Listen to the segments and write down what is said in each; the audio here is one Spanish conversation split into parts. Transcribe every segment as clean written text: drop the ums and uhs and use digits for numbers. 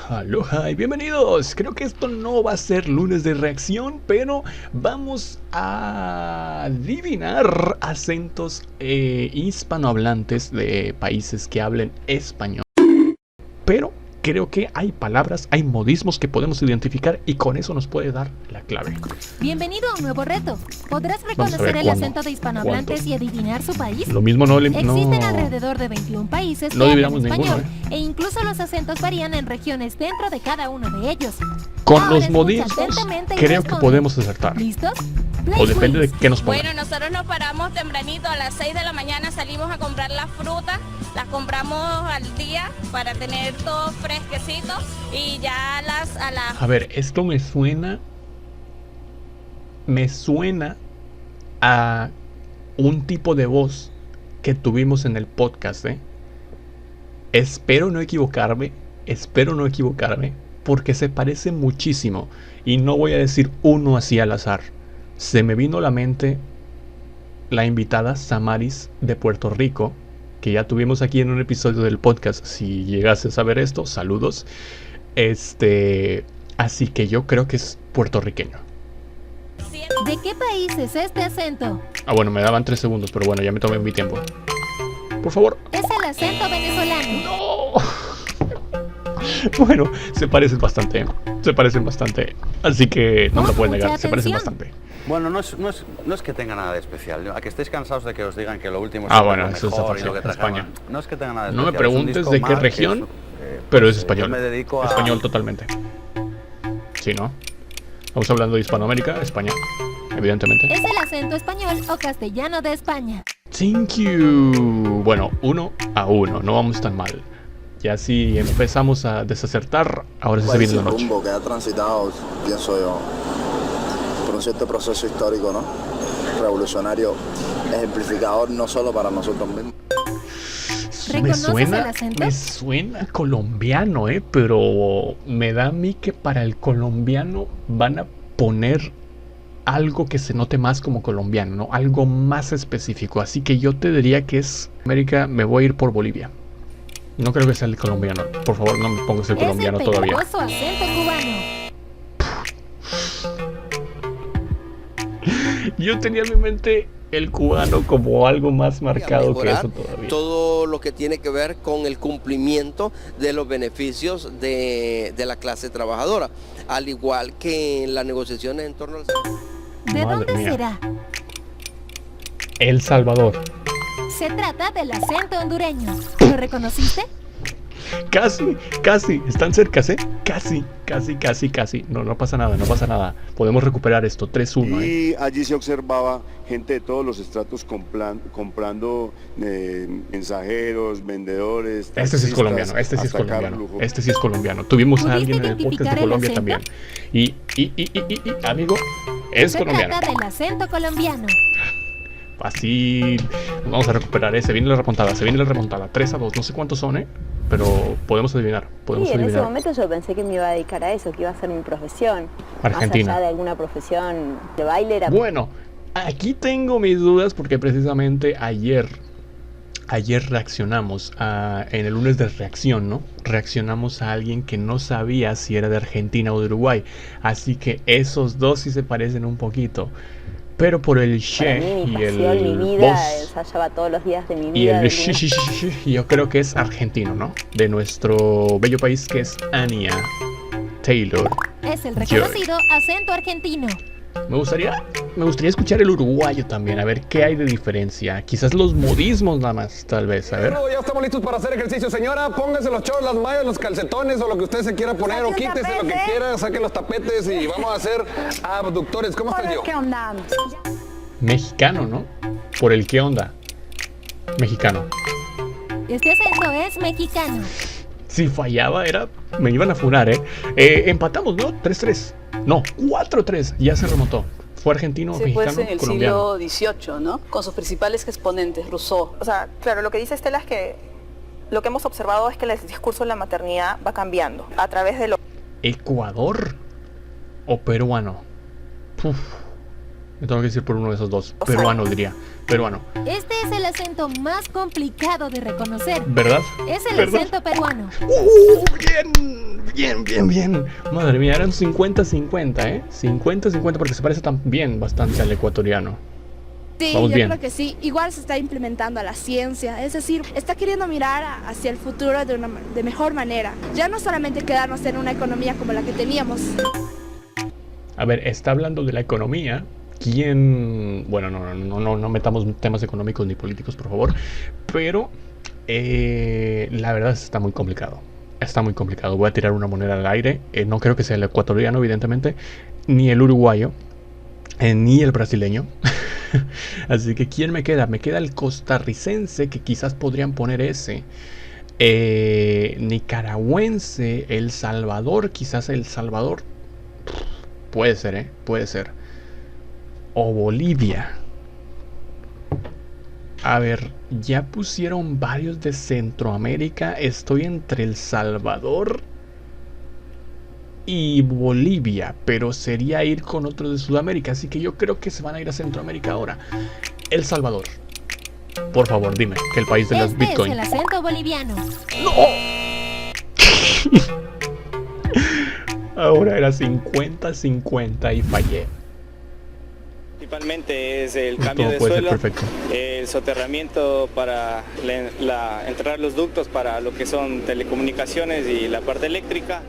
Aloha y bienvenidos. Creo que esto no va a ser lunes de reacción, pero vamos a adivinar acentos hispanohablantes de países que hablen español. Pero creo que hay palabras, hay modismos que podemos identificar y con eso nos puede dar la clave. Bienvenido a un nuevo reto. ¿Podrás reconocer el acento de hispanohablantes y adivinar su país? Lo mismo Existen alrededor de 21 países no que hablan adivinamos español, ninguno, e incluso los acentos varían en regiones dentro de cada uno de ellos. Con Ahora los escucha modismos atentamente y creo que responde. podemos acertar. ¿Listos? O depende de qué nos pongan. Bueno, nosotros nos paramos tempranito, a las 6 de la mañana salimos a comprar las frutas, las compramos al día para tener todo fresquecito y ya A ver, esto me suena a un tipo de voz que tuvimos en el podcast, ¿eh? Espero no equivocarme, porque se parece muchísimo y no voy a decir uno así al azar. Se me vino a la mente la invitada Samaris de Puerto Rico, que ya tuvimos aquí en un episodio del podcast. Si llegases a ver esto, saludos. Así que yo creo que es puertorriqueño. ¿De qué país es este acento? Ah, bueno, me daban 3 segundos, pero bueno, ya me tomé mi tiempo. Por favor. Es el acento venezolano. ¡No! Bueno, se parecen bastante. Así que no me lo pueden negar, se parecen bastante. Bueno, no es que tenga nada de especial. A que estéis cansados de que os digan que lo último es bueno, lo eso mejor está y lo que fácil, trajeron. España. No es que tenga nada de No me especial. preguntes de qué región, pero es español. Yo me dedico a... Español totalmente. Sí, ¿no? Estamos hablando de Hispanoamérica, España, evidentemente. Es el acento español o castellano de España. Thank you. Bueno, 1-1, no vamos tan mal. Ya si empezamos a desacertar, ahora sí se viene la noche. Rumbo que ha transitado, pienso yo, por un cierto proceso histórico, ¿no? Revolucionario, ejemplificador no solo para nosotros mismos. ¿Reconoces el acento? Me suena colombiano, pero me da a mí que para el colombiano van a poner algo que se note más como colombiano, ¿no? Algo más específico. Así que yo te diría que es América, me voy a ir por Bolivia. No creo que sea el colombiano. Por favor, no me pongas el colombiano todavía. Es el pegajoso acento cubano. Yo tenía en mi mente el cubano como algo más marcado que eso todavía. Todo lo que tiene que ver con el cumplimiento de los beneficios de la clase trabajadora, al igual que en las negociaciones en torno al... ¿De Madre dónde mía. será? El Salvador. Se trata del acento hondureño. ¿Lo reconociste? Casi, están cerca, Casi. No pasa nada. Podemos recuperar esto, 3-1, Y allí se observaba gente de todos los estratos comprando mensajeros, vendedores. Este sí es colombiano, este sí es colombiano. Tuvimos a alguien en el podcast de Colombia también. Y amigo, es colombiano. Se trata del acento colombiano. Fácil. Vamos a recuperar ese. Viene la remontada. 3-2. No sé cuántos son, pero podemos adivinar. En ese momento yo pensé que me iba a dedicar a eso, que iba a ser mi profesión. Argentina. Más allá de alguna profesión de baile era... Bueno, aquí tengo mis dudas porque precisamente ayer reaccionamos en el lunes de reacción, ¿no? Reaccionamos a alguien que no sabía si era de Argentina o de Uruguay. Así que esos dos sí se parecen un poquito. Pero por el she mi y el pasión, mi vida, voz ensayaba todos los días de mi vida. y el de shi, yo creo que es argentino, ¿no? De nuestro bello país que es Anya Taylor. Es el reconocido acento argentino. Me gustaría escuchar el uruguayo también, a ver qué hay de diferencia. Quizás los modismos nada más, tal vez, a ver. Ya estamos listos para hacer ejercicio, señora. Póngase los shorts, las mallas, los calcetones o lo que usted se quiera poner, o quítese lo que quiera, saque los tapetes y vamos a hacer abductores. ¿Cómo está yo? ¿Qué onda? Mexicano, ¿no? Por el qué onda. Mexicano. Este acento es mexicano. Si fallaba me iban a funar, empatamos, ¿no? 3-3. No, 4-3. Ya se remontó. Fue argentino, sí, mexicano, pues en el colombiano. siglo XVIII, ¿no? Con sus principales exponentes, Rousseau. O sea, claro, lo que dice Estela es que lo que hemos observado es que el discurso de la maternidad va cambiando a través de lo... ¿Ecuador o peruano? Uf. Me tengo que decir por uno de esos dos. Peruano diría. Peruano. Este es el acento más complicado de reconocer. ¿Verdad? Es el ¿verdad? acento peruano. Bien. Madre mía, eran 50-50, ¿eh? 50-50 porque se parece también bastante al ecuatoriano. Sí, Vamos yo bien. creo que sí. Igual se está implementando a la ciencia, es decir, está queriendo mirar hacia el futuro de mejor manera. Ya no solamente quedarnos en una economía como la que teníamos. A ver, está hablando de la economía. ¿Quién? Bueno, no metamos temas económicos ni políticos, por favor. Pero la verdad está muy complicado. Está muy complicado. Voy a tirar una moneda al aire. No creo que sea el ecuatoriano, evidentemente, ni el uruguayo, ni el brasileño. Así que ¿quién me queda? Me queda el costarricense, que quizás podrían poner ese. Nicaragüense, El Salvador, quizás El Salvador. Puede ser, puede ser. O Bolivia. A ver, ya pusieron varios de Centroamérica. Estoy entre El Salvador y Bolivia, pero sería ir con otros de Sudamérica, así que yo creo que se van a ir a Centroamérica ahora. El Salvador. Por favor, dime, que el país de los Bitcoin. Es el acento boliviano. Ahora era 50-50 y fallé. Principalmente es el cambio de puede ser suelo, perfecto. el soterramiento para entrar los ductos para lo que son telecomunicaciones y la parte eléctrica.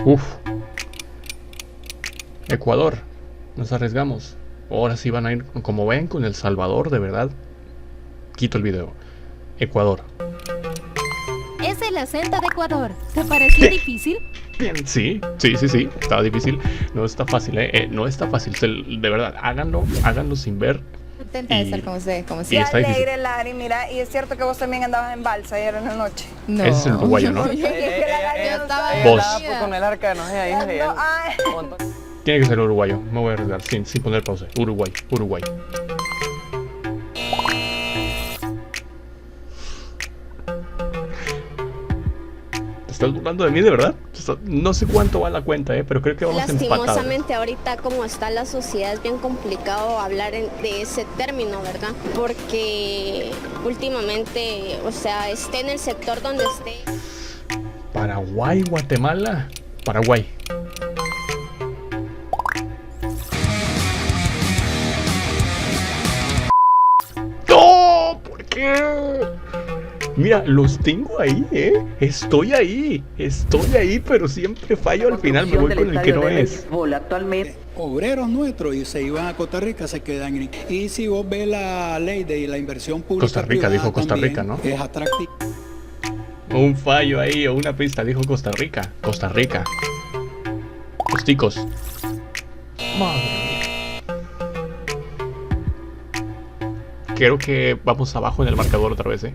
Uf. Ecuador. Nos arriesgamos. Ahora sí van a ir, como ven, con El Salvador, de verdad. Quito el video. Ecuador. Es el acento de Ecuador. ¿Te pareció difícil? Bien, sí. Estaba difícil. No está fácil, no está fácil. De verdad, háganlo sin ver. Intenta de ser como ustedes, como Y siempre. está difícil. Alegre, Lari, mira, y es cierto que vos también andabas en balsa ayer en la noche. No. Ese es el uruguayo, ¿no? Yo estaba Vos. con el arca, no sé, ahí Tiene que ser uruguayo. Me voy a arriesgar sin poner pausa. Uruguay. ¿Te estás burlando de mí, de verdad? No sé cuánto va la cuenta, pero creo que vamos empatados. Lastimosamente ahorita como está la sociedad es bien complicado hablar de ese término, ¿verdad? Porque últimamente, o sea, esté en el sector donde esté. Paraguay, Guatemala. Paraguay. ¡No! ¿Por qué? Mira, los tengo ahí, Estoy ahí, pero siempre fallo al final, me voy con el que no es. Actualmente obreros nuestros y se iban a Costa Rica se quedan en... Y si vos ves la ley de la inversión pública Costa Rica, dijo Costa Rica, ¿no? Es atractivo. Un fallo ahí o una pista, dijo Costa Rica. Los ticos. Madre mía. Creo que vamos abajo en el marcador otra vez, No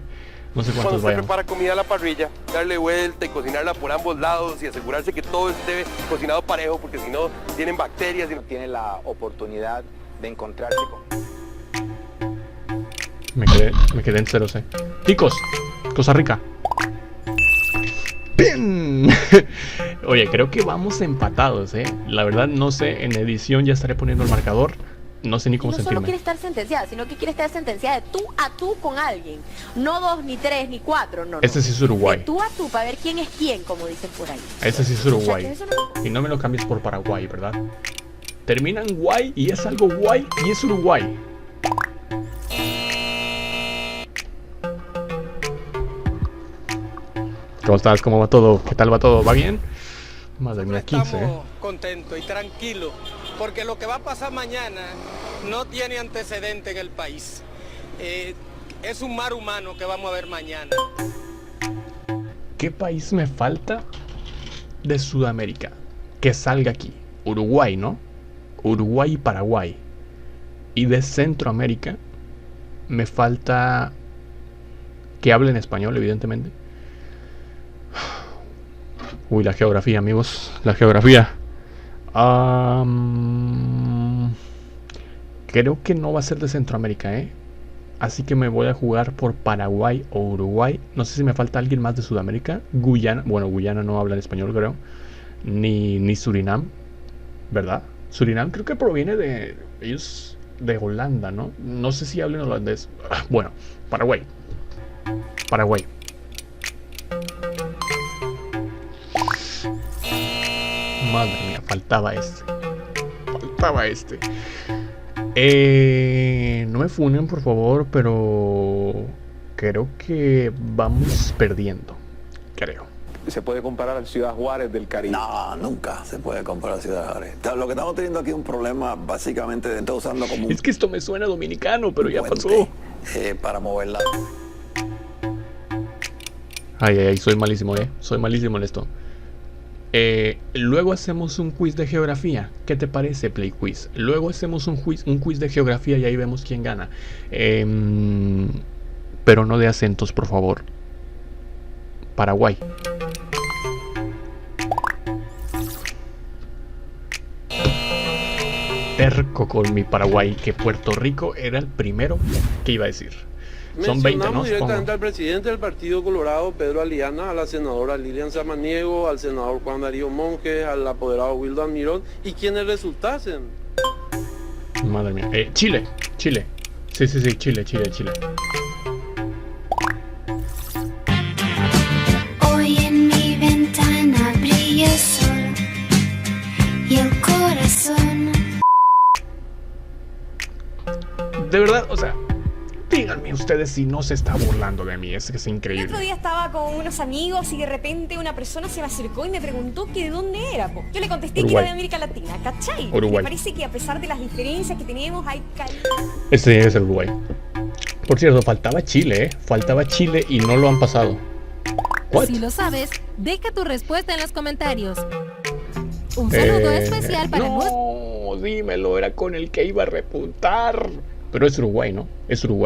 sé cuántos Cuando se vayan. prepara comida a la parrilla, darle vuelta y cocinarla por ambos lados y asegurarse que todo esté cocinado parejo, porque si no tienen bacterias. No tiene la oportunidad de encontrarse con... Me quedé en 0, Ticos, Costa Rica. ¡Bien! Oye, creo que vamos empatados, La verdad no sé, en edición ya estaré poniendo el marcador. No sé ni cómo no solo sentirme. quiere estar sentenciada, sino que quiere estar sentenciada de tú a tú con alguien. No 2, ni 3, ni 4, no. Este sí es Uruguay. De tú a tú, para ver quién es quién, como dicen por ahí. Este sí es Uruguay. O sea, que eso Y no me lo cambies por Paraguay, ¿verdad? Termina en guay y es algo guay y es Uruguay. ¿Cómo estás? ¿Cómo va todo? ¿Qué tal va todo? ¿Va bien? Madre mía, 15, Estamos contentos y tranquilos, porque lo que va a pasar mañana no tiene antecedente en el país. Es un mar humano que vamos a ver mañana. ¿Qué país me falta de Sudamérica que salga aquí? Uruguay, ¿no? Uruguay y Paraguay. Y de Centroamérica me falta que hablen español, evidentemente. Uy, la geografía, amigos. La geografía. Creo que no va a ser de Centroamérica, Así que me voy a jugar por Paraguay o Uruguay. No sé si me falta alguien más de Sudamérica. Guyana. Bueno, Guyana no habla en español, creo. Ni Surinam. ¿Verdad? Surinam creo que proviene de ellos, de Holanda, ¿no? No sé si hablan holandés. Bueno, Paraguay. Paraguay. Madre mía, faltaba este. Faltaba este. No me funen, por favor, pero creo que vamos perdiendo. Creo. ¿Se puede comparar a Ciudad Juárez del Caribe? No, nunca se puede comparar a Ciudad Juárez. Lo que estamos teniendo aquí es un problema básicamente de estar usando como... Es que esto me suena dominicano, pero ya pasó. Para moverla. Ay, soy malísimo, soy malísimo en esto. Luego hacemos un quiz de geografía. ¿Qué te parece, Play Quiz? Luego hacemos un quiz de geografía y ahí vemos quién gana. Pero no de acentos, por favor. Paraguay. Terco con mi Paraguay, que Puerto Rico era el primero que iba a decir. Son 20, ¿no? Directamente al presidente del Partido Colorado, Pedro Aliana, a la senadora Lilian Samaniego, al senador Juan Darío Monge, al apoderado Wildo Almirón y quienes resultasen. Madre mía. Chile. Sí, Chile. Hoy en mi ventana brilla el sol y el corazón. De verdad, o sea, díganme ustedes si no se está burlando de mí, es que es El increíble. otro día estaba con unos amigos y de repente una persona se me acercó y me preguntó que de dónde era, po. Yo le contesté que era de América Latina, ¿cachai? Uruguay. Me parece que a pesar de las diferencias que tenemos hay Este tiene que ser Uruguay. Por cierto, faltaba Chile, Faltaba Chile y no lo han pasado. ¿What? Si lo sabes, deja tu respuesta en los comentarios. Un saludo especial para No, dímelo, era con el que iba a repuntar. Pero es Uruguay, ¿no? Es Uruguay.